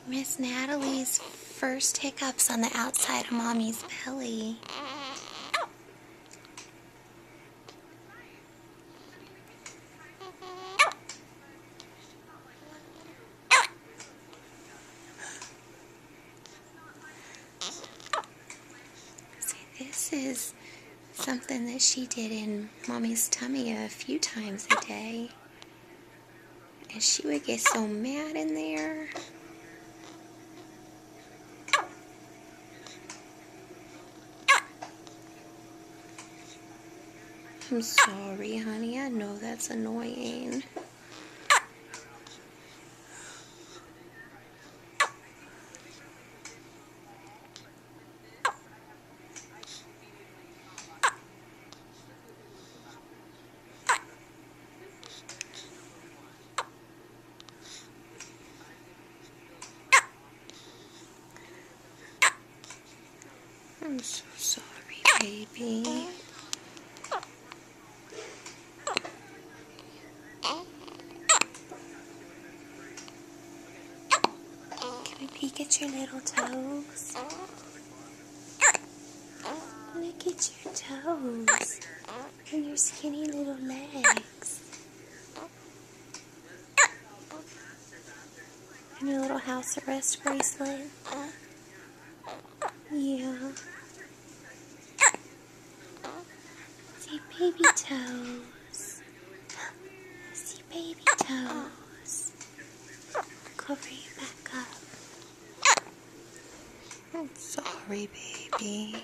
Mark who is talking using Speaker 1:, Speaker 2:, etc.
Speaker 1: Miss Natalie's first hiccups on the outside of Mommy's belly. See, this is something that she did in Mommy's tummy a few times a day. And she would get so mad in there. I'm sorry, honey. I know that's annoying. I'm so sorry, baby. Can we peek at your little toes? Look at your toes and your skinny little legs. And your little house arrest bracelet. Yeah. See baby toes. See baby toes. Cover your back up. I'm sorry, baby.